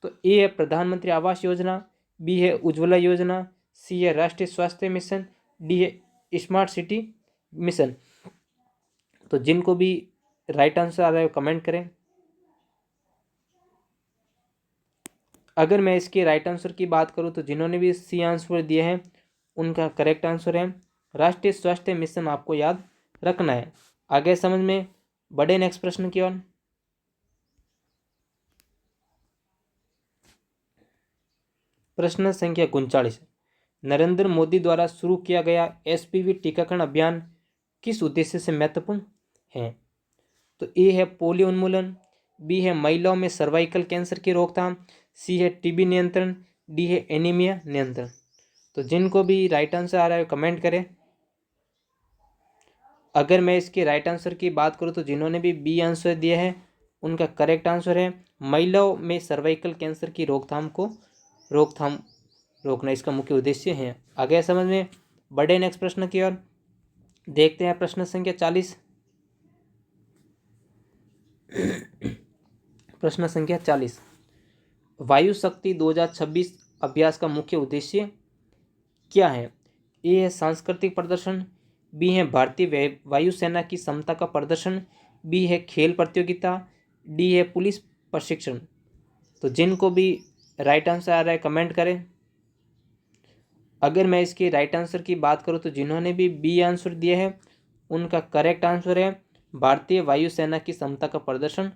Speaker 1: तो ए है प्रधानमंत्री आवास योजना, बी है उज्ज्वला योजना, सी है राष्ट्रीय स्वास्थ्य मिशन, डी है स्मार्ट सिटी मिशन। तो जिनको भी राइट आंसर आ रहा है कमेंट करें। अगर मैं इसके राइट आंसर की बात करूं तो जिन्होंने भी सी आंसर दिए हैं उनका करेक्ट आंसर है राष्ट्रीय स्वास्थ्य मिशन, आपको याद रखना है। आगे समझ में, बढ़े नेक्स्ट प्रश्न की ओर। प्रश्न संख्या 39। नरेंद्र मोदी द्वारा शुरू किया गया एसपीवी टीकाकरण अभियान किस उद्देश्य से महत्वपूर्ण है? तो ए है पोलियो उन्मूलन, बी है महिलाओं में सर्वाइकल कैंसर की रोकथाम, सी है टीबी नियंत्रण, डी है एनीमिया नियंत्रण। तो जिनको भी राइट आंसर आ रहा है कमेंट करें। अगर मैं इसके राइट आंसर की बात करूं तो जिन्होंने भी बी आंसर दिए हैं उनका करेक्ट आंसर है महिलाओं में सर्वाइकल कैंसर की रोकथाम रोकना इसका मुख्य उद्देश्य है। आगे समझ में, बढ़े नेक्स्ट प्रश्न की ओर। देखते हैं प्रश्न संख्या 40। प्रश्न संख्या 40। वायु शक्ति 2026 अभ्यास का मुख्य उद्देश्य क्या है? ए है सांस्कृतिक प्रदर्शन, बी है भारतीय वायुसेना की क्षमता का प्रदर्शन, बी है खेल प्रतियोगिता, डी है पुलिस प्रशिक्षण। तो जिनको भी राइट आंसर आ रहा है कमेंट करें। अगर मैं इसके राइट आंसर की बात करूं तो जिन्होंने भी बी आंसर दिए हैं उनका करेक्ट आंसर है भारतीय वायुसेना की क्षमता का प्रदर्शन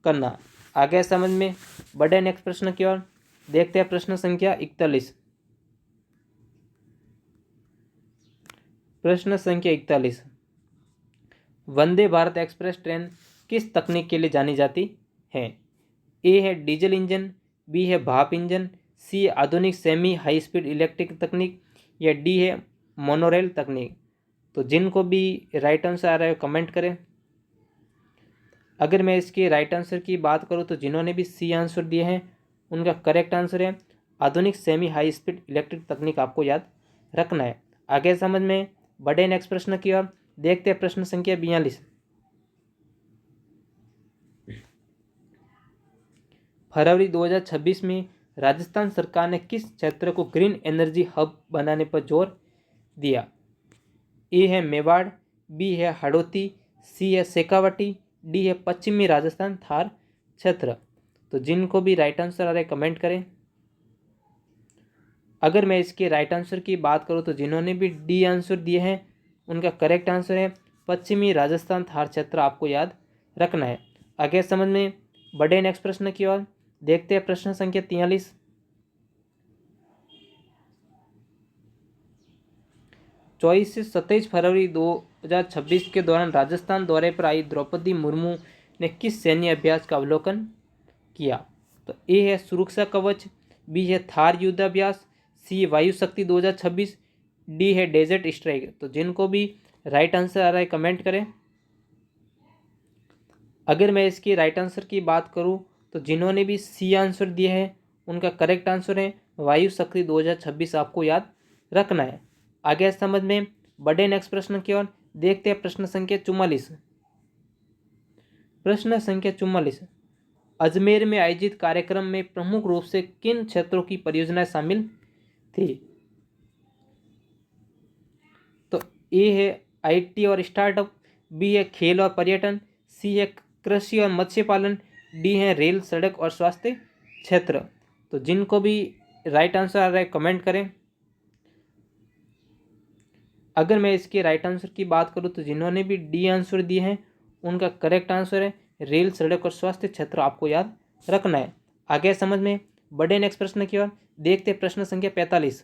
Speaker 1: करना। आगे समझ में, बढ़े नेक्स्ट प्रश्न की ओर। देखते हैं प्रश्न संख्या 41। प्रश्न संख्या 41। वंदे भारत एक्सप्रेस ट्रेन किस तकनीक के लिए जानी जाती है? ए है डीजल इंजन, बी है भाप इंजन, सी आधुनिक सेमी हाई स्पीड इलेक्ट्रिक तकनीक, या डी है मोनोरेल तकनीक। तो जिनको भी राइट आंसर आ रहा है कमेंट करें। अगर मैं इसके राइट आंसर की बात करूं तो जिन्होंने भी सी आंसर दिए हैं उनका करेक्ट आंसर है आधुनिक सेमी हाई स्पीड इलेक्ट्रिक तकनीक, आपको याद रखना है। आगे समझ में, बढ़े नेक्स्ट प्रश्न की ओर। देखते हैं प्रश्न संख्या 42। फरवरी 2026 में राजस्थान सरकार ने किस क्षेत्र को ग्रीन एनर्जी हब बनाने पर जोर दिया? ए है मेवाड़, बी है हड़ौती, सी है शेखावटी, डी है पश्चिमी राजस्थान थार क्षेत्र। तो जिनको भी राइट आंसर आ रहा है कमेंट करें। अगर मैं इसके राइट आंसर की बात करूं तो जिन्होंने भी डी आंसर दिए हैं उनका करेक्ट आंसर है पश्चिमी राजस्थान थार क्षेत्र, आपको याद रखना है। आगे समझ में, बढ़े नेक्स्ट प्रश्न की ओर। देखते हैं प्रश्न संख्या 43। 24 से 27 फरवरी 2026 के दौरान राजस्थान दौरे पर आई द्रौपदी मुर्मू ने किस सैन्य अभ्यास का अवलोकन किया? तो ए है सुरक्षा कवच, बी है थार युद्धाभ्यास, सी वायु शक्ति 2026, डी है डेजर्ट स्ट्राइक। तो जिनको भी राइट आंसर आ रहा है कमेंट करें। अगर मैं इसकी राइट आंसर की बात करूं तो जिन्होंने भी सी आंसर दिए हैं उनका करेक्ट आंसर है वायु शक्ति 2026, आपको याद रखना है। आगे समझ में, बढ़े नेक्स्ट प्रश्न की ओर। देखते हैं प्रश्न संख्या 44। प्रश्न संख्या 44। अजमेर में आयोजित कार्यक्रम में प्रमुख रूप से किन क्षेत्रों की परियोजनाएं शामिल थी? तो ए है आईटी और स्टार्टअप, बी है खेल और पर्यटन, सी है कृषि और मत्स्य पालन, डी है रेल सड़क और स्वास्थ्य क्षेत्र। तो जिनको भी राइट आंसर आ रहा है कमेंट करें। अगर मैं इसके राइट आंसर की बात करूं तो जिन्होंने भी डी आंसर दिए हैं उनका करेक्ट आंसर है रेल सड़क और स्वास्थ्य क्षेत्र, आपको याद रखना है। आगे समझ में, बढ़े नेक्स्ट प्रश्न की ओर। देखते हैं प्रश्न संख्या 45।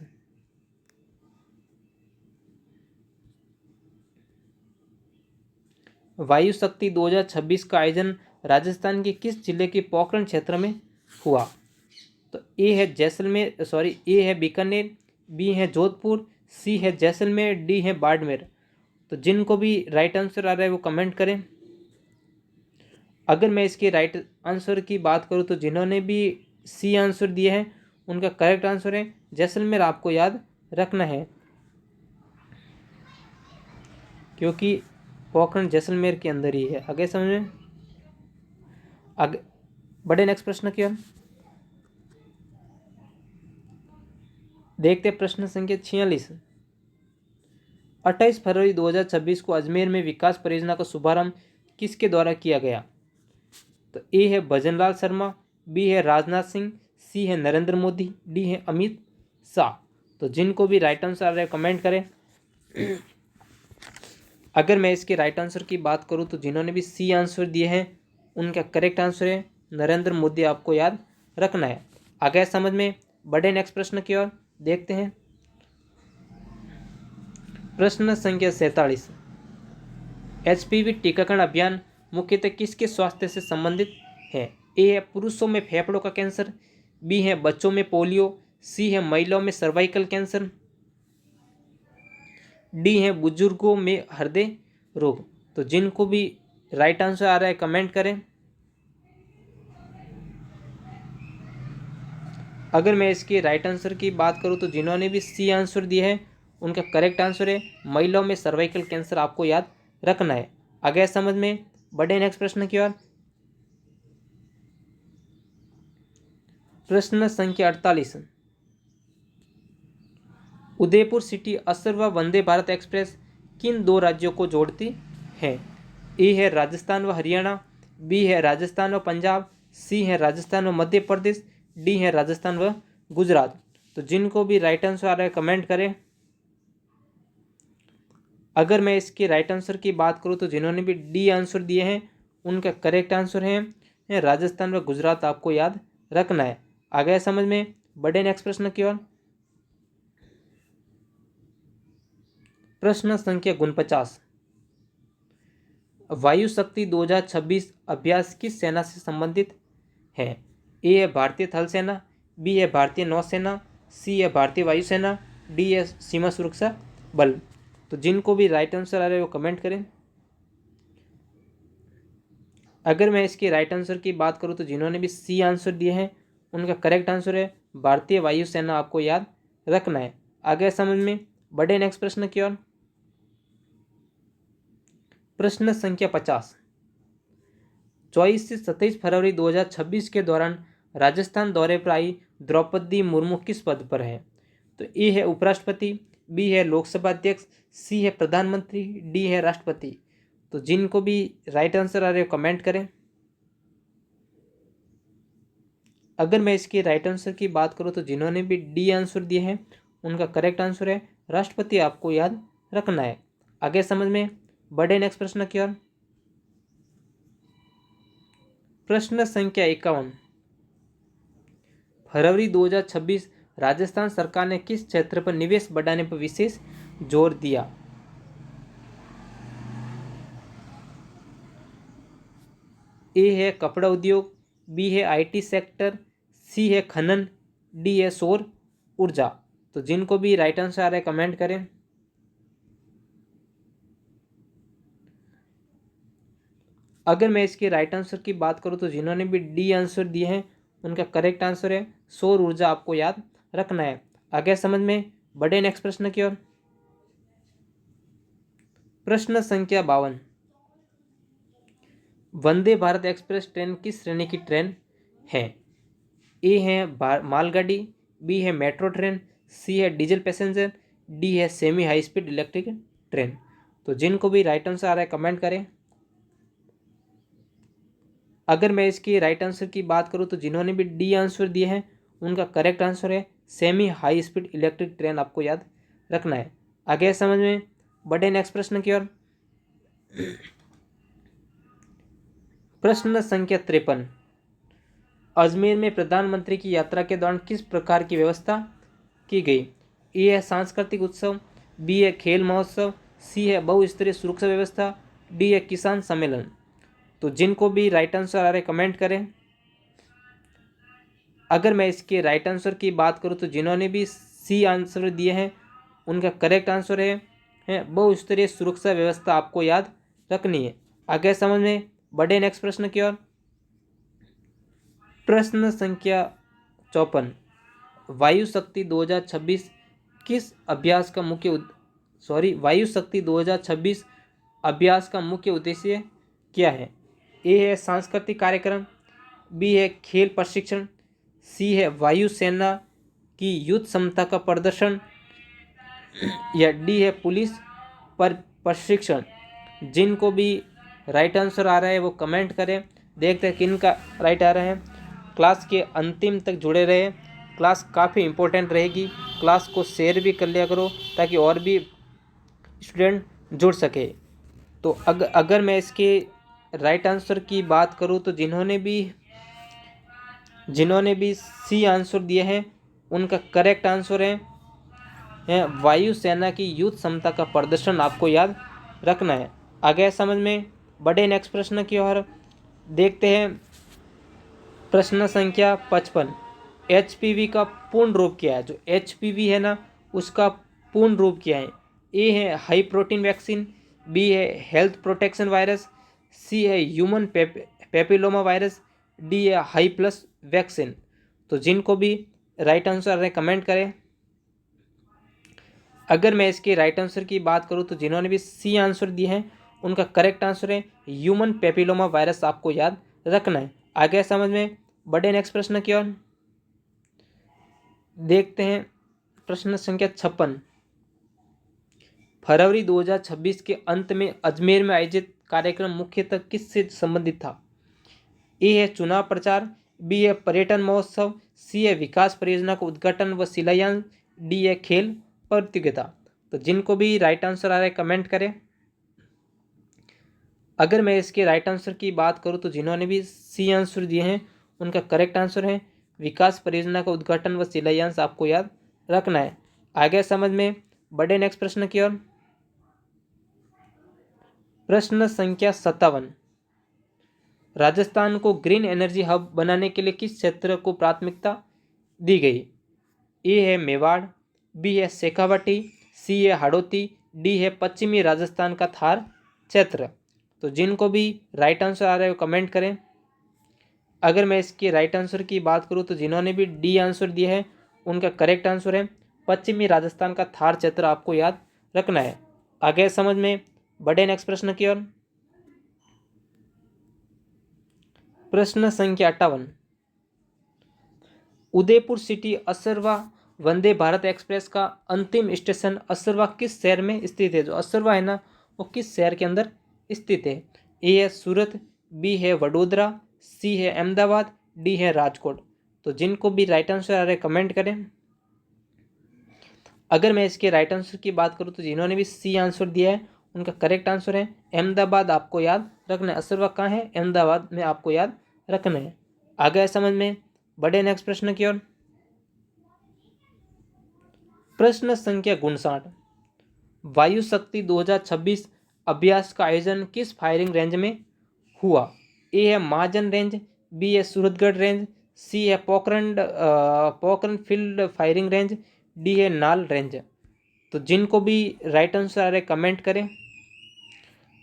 Speaker 1: वायु शक्ति 2026 का आयोजन राजस्थान के किस जिले के पोखरण क्षेत्र में हुआ? तो ए है जैसलमेर, सॉरी, ए है बीकानेर, बी है जोधपुर, सी है जैसलमेर, डी है बाड़मेर। तो जिनको भी राइट आंसर आ रहा है वो कमेंट करें। अगर मैं इसके राइट आंसर की बात करूं तो जिन्होंने भी सी आंसर दिए हैं उनका करेक्ट आंसर है जैसलमेर। आपको याद रखना है क्योंकि पोखरण जैसलमेर के अंदर ही है। आगे समझ में? आगे बढ़े नेक्स्ट प्रश्न की ओर। देखते प्रश्न संख्या 46। 28 फरवरी 2026 को अजमेर में विकास परियोजना का शुभारंभ किसके द्वारा किया गया? तो ए है भजनलाल शर्मा, बी है राजनाथ सिंह, सी है नरेंद्र मोदी, डी है अमित शाह। तो जिनको भी राइट आंसर आ रहा है कमेंट करें। अगर मैं इसके राइट आंसर की बात करूं तो जिन्होंने भी सी आंसर दिए हैं उनका करेक्ट आंसर है नरेंद्र मोदी। आपको याद रखना है। आगे समझ में? बढ़े नेक्स्ट प्रश्न की ओर। देखते हैं प्रश्न संख्या 47। HPV टीकाकरण अभियान मुख्यतः किसके स्वास्थ्य से संबंधित है? ए है पुरुषों में फेफड़ों का कैंसर, बी है बच्चों में पोलियो, सी है महिलाओं में सर्वाइकल कैंसर, डी है बुजुर्गों में हृदय रोग। तो जिनको भी राइट आंसर आ रहा है कमेंट करें। अगर मैं इसके राइट आंसर की बात करूं तो जिन्होंने भी सी आंसर दिया है उनका करेक्ट आंसर है महिलाओं में सर्वाइकल कैंसर। आपको याद रखना है। आगे समझ में? बढ़े नेक्स्ट प्रश्न की ओर। प्रश्न संख्या 48। उदयपुर सिटी असर व वंदे भारत एक्सप्रेस किन दो राज्यों को जोड़ती है? ए है राजस्थान व हरियाणा, बी है राजस्थान व पंजाब, सी है राजस्थान व मध्य प्रदेश, डी है राजस्थान व गुजरात। तो जिनको भी राइट आंसर आ रहा है कमेंट करें। अगर मैं इसके राइट आंसर की बात करूं तो जिन्होंने भी डी आंसर दिए हैं उनका करेक्ट आंसर है राजस्थान व गुजरात। आपको याद रखना है। आगे समझ में? बढ़े नेक्स्ट प्रश्न की ओर। प्रश्न संख्या 49। वायु शक्ति 2026 अभ्यास किस सेना से संबंधित है? ए है भारतीय थल सेना, बी है भारतीय नौसेना, सी है भारतीय वायुसेना, डी है सीमा सुरक्षा बल। तो जिनको भी राइट आंसर आ रहा है वो कमेंट करें। अगर मैं इसके राइट आंसर की बात करूं तो जिन्होंने भी सी आंसर दिए हैं उनका करेक्ट आंसर है भारतीय वायुसेना। आपको याद रखना है। आगे समझ में? बढ़े नेक्स्ट प्रश्न की ओर। प्रश्न संख्या 50। 24 से 27 फरवरी 2026 के दौरान राजस्थान दौरे पर आई द्रौपदी मुर्मू किस पद पर है? तो ए है उपराष्ट्रपति, बी है लोकसभा अध्यक्ष, सी है प्रधानमंत्री, डी है राष्ट्रपति। तो जिनको भी राइट आंसर आ रहे हो कमेंट करें। अगर मैं इसके राइट आंसर की बात करूं तो जिन्होंने भी डी आंसर दिए हैं उनका करेक्ट आंसर है राष्ट्रपति। आपको याद रखना है। आगे समझ में? बढ़े नेक्स्ट प्रश्न की ओर। प्रश्न संख्या 51। फरवरी 2026 राजस्थान सरकार ने किस क्षेत्र पर निवेश बढ़ाने पर विशेष जोर दिया? ए है कपड़ा उद्योग, बी है IT सेक्टर, सी है खनन, डी है सौर ऊर्जा। तो जिनको भी राइट आंसर आ रहा है कमेंट करें। अगर मैं इसके राइट आंसर की बात करूं तो जिन्होंने भी डी आंसर दिए हैं उनका करेक्ट आंसर है सौर ऊर्जा। आपको याद रखना है। आगे समझ में? बढ़े नेक्स्ट प्रश्न की ओर। प्रश्न संख्या 52। वंदे भारत एक्सप्रेस ट्रेन किस श्रेणी की ट्रेन है? ए है मालगाड़ी, बी है मेट्रो ट्रेन, सी है डीजल पैसेंजर, डी है semi high speed electric train. तो जिनको भी राइट आंसर आ रहा है कमेंट करें। अगर मैं इसकी राइट आंसर की बात करूं तो जिन्होंने भी डी आंसर दिए हैं उनका करेक्ट आंसर है semi high speed electric train. आपको याद रखना है। आगे समझ में? बढ़े नेक्स्ट प्रश्न की ओर। प्रश्न संख्या 53। अजमेर में प्रधानमंत्री की यात्रा के दौरान किस प्रकार की व्यवस्था की गई? ए है सांस्कृतिक उत्सव, बी है खेल महोत्सव, सी है बहुस्तरीय सुरक्षा व्यवस्था, डी है किसान सम्मेलन। तो जिनको भी राइट आंसर आ रहे कमेंट करें। अगर मैं इसके राइट आंसर की बात करूं तो जिन्होंने भी सी आंसर दिए हैं उनका करेक्ट आंसर है बहुस्तरीय सुरक्षा व्यवस्था आपको याद रखनी है। आगे समझ में, बढ़े नेक्स्ट प्रश्न की ओर। प्रश्न संख्या 54, वायु शक्ति 2026 किस अभ्यास का वायु शक्ति 2026 अभ्यास का मुख्य उद्देश्य क्या है? ए है सांस्कृतिक कार्यक्रम, बी है खेल प्रशिक्षण, सी है वायुसेना की युद्ध क्षमता का प्रदर्शन, या डी है पुलिस पर प्रशिक्षण। जिनको भी राइट आंसर आ रहा है वो कमेंट करें। देखते हैं किन का राइट आ रहा है। क्लास के अंतिम तक जुड़े रहे, क्लास काफ़ी इम्पोर्टेंट रहेगी। क्लास को शेयर भी कर लिया करो ताकि और भी स्टूडेंट जुड़ सके। तो अगर मैं इसके राइट आंसर की बात करूं तो जिन्होंने भी सी आंसर दिए हैं उनका करेक्ट आंसर है वायुसेना की युद्ध क्षमता का प्रदर्शन आपको याद रखना है। आगे समझ में, बढ़े नेक्स्ट प्रश्न की ओर। देखते हैं प्रश्न संख्या 55, एचपीवी का पूर्ण रूप क्या है? जो एचपीवी है ना उसका पूर्ण रूप क्या है? ए है हाई प्रोटीन वैक्सीन, बी है हेल्थ प्रोटेक्शन वायरस, सी है ह्यूमन पेपिलोमा वायरस, डी है हाई प्लस वैक्सीन। तो जिनको भी राइट आंसर है कमेंट करें। अगर मैं इसके राइट आंसर की बात करूं तो जिन्होंने भी सी आंसर दिए हैं उनका करेक्ट आंसर है ह्यूमन पेपिलोमा वायरस आपको याद रखना है। आगे समझ में, बढ़े नेक्स्ट प्रश्न की ओर। देखते हैं प्रश्न संख्या 56, फरवरी 2026 के अंत में अजमेर में आयोजित कार्यक्रम मुख्यतः किससे संबंधित था? ए है चुनाव प्रचार, बी है पर्यटन महोत्सव, सी है विकास परियोजना का उद्घाटन व शिलान्यास, डी है खेल प्रतियोगिता। तो जिनको भी राइट आंसर आ रहा है कमेंट करें। अगर मैं इसके राइट आंसर की बात करूं तो जिन्होंने भी सी आंसर दिए हैं उनका करेक्ट आंसर है विकास परियोजना का उद्घाटन व शिलान्यास आपको याद रखना है। आगे समझ में, बढ़े नेक्स्ट प्रश्न की ओर। प्रश्न संख्या 57, राजस्थान को ग्रीन एनर्जी हब बनाने के लिए किस क्षेत्र को प्राथमिकता दी गई? ए है मेवाड़, बी है शेखावाटी, सी है हाड़ौती, डी है पश्चिमी राजस्थान का थार क्षेत्र। तो जिनको भी राइट आंसर आ रहा है वो कमेंट करें। अगर मैं इसके राइट आंसर की बात करूं तो जिन्होंने भी डी आंसर दिया है उनका करेक्ट आंसर है पश्चिमी राजस्थान का थार क्षेत्र आपको याद रखना है। आगे समझ में, बढ़े नेक्स्ट प्रश्न की ओर। प्रश्न संख्या 58, उदयपुर सिटी असरवा वंदे भारत एक्सप्रेस का अंतिम स्टेशन असरवा किस शहर में स्थित है? जो असरवा है ना वो किस शहर के अंदर स्थित है? ए है सूरत, बी है वडोदरा, सी है अहमदाबाद, डी है राजकोट। तो जिनको भी राइट आंसर आ रहा है कमेंट करें। अगर मैं इसके राइट आंसर की बात करूं तो जिन्होंने भी सी आंसर दिया है उनका करेक्ट आंसर है अहमदाबाद आपको याद रखना है। असरवा कहाँ है? अहमदाबाद में आपको याद रखना है। आगे समझ में, बढ़े नेक्स्ट प्रश्न की ओर। प्रश्न संख्या 59, वायु शक्ति 2026 अभ्यास का आयोजन किस फायरिंग रेंज में हुआ? ए है महाजन रेंज, बी है सूरतगढ़ रेंज, सी है Pokhran field firing range, D है नाल रेंज। तो जिनको भी राइट आंसर आ रहे कमेंट करें।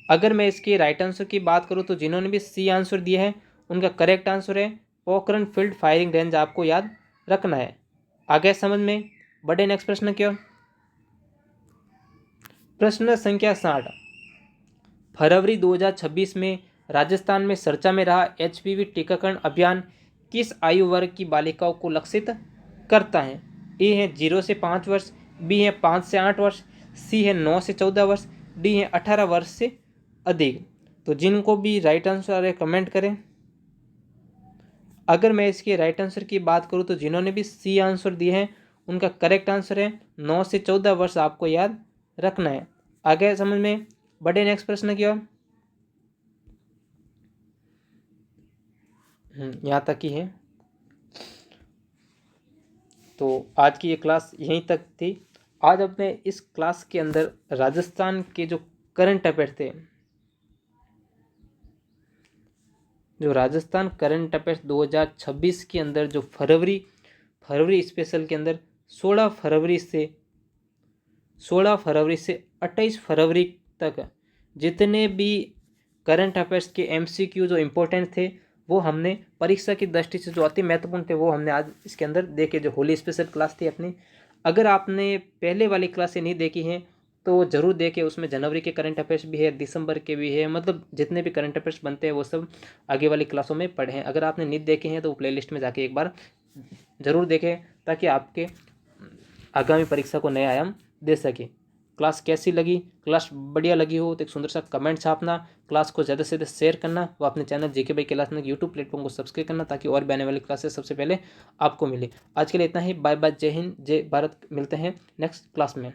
Speaker 1: अगर मैं इसके राइट आंसर की बात करूं तो जिन्होंने भी सी आंसर दिया है उनका करेक्ट आंसर है पोखरण फील्ड फायरिंग रेंज आपको याद रखना है। आगे समझ में, बढ़े नेक्स्ट प्रश्न की ओर। प्रश्न संख्या 60, फरवरी 2026 में राजस्थान में चर्चा में रहा एचपीवी टीकाकरण अभियान किस आयु वर्ग की बालिकाओं को लक्षित करता है? ए है 0 से 5 वर्ष, बी है 5 से 8 वर्ष, सी है 9 से 14 वर्ष, डी है 18 वर्ष से अधिक। तो जिनको भी राइट आंसर आ रहे कमेंट करें। अगर मैं इसके राइट आंसर की बात करूं तो जिन्होंने भी सी आंसर दिए हैं उनका करेक्ट आंसर है 9 से 14 वर्ष आपको याद रखना है। आगे समझ में, बढ़े नेक्स्ट प्रश्न की ओर। यहाँ तक ही है। तो आज की ये क्लास यहीं तक थी। आज अपने इस क्लास के अंदर राजस्थान के जो करंट अफेयर थे जो राजस्थान करंट अफेयर्स 2026 के अंदर जो फरवरी स्पेशल के अंदर 16 फरवरी से 28 फरवरी तक जितने भी करंट अफेयर्स के MCQ जो इम्पोर्टेंट थे वो हमने परीक्षा की दृष्टि से जो अति महत्वपूर्ण थे वो हमने आज इसके अंदर देखे। जो होली स्पेशल क्लास थी अपनी, अगर आपने पहले वाली क्लासें नहीं देखी हैं तो ज़रूर देखें। उसमें जनवरी के करंट अफेयर्स भी है, दिसंबर के भी है, मतलब जितने भी करंट अफेयर्स बनते हैं वो सब आगे वाली क्लासों में पढ़े हैं। अगर आपने नहीं देखे हैं तो प्लेलिस्ट में जाके एक बार ज़रूर देखें ताकि आपके आगामी परीक्षा को नया आयाम दे सके। क्लास कैसी लगी? क्लास बढ़िया लगी हो तो एक सुंदर सा कमेंट छापना, क्लास को ज़्यादा से ज़्यादा शेयर करना, वो अपने channel JK by Kailash Nag YouTube platform को सब्सक्राइब करना ताकि और भी आने वाली क्लासेस सबसे पहले आपको मिले। आज के लिए इतना ही। बाय बाय, जय हिंद, जय भारत। मिलते हैं नेक्स्ट क्लास में।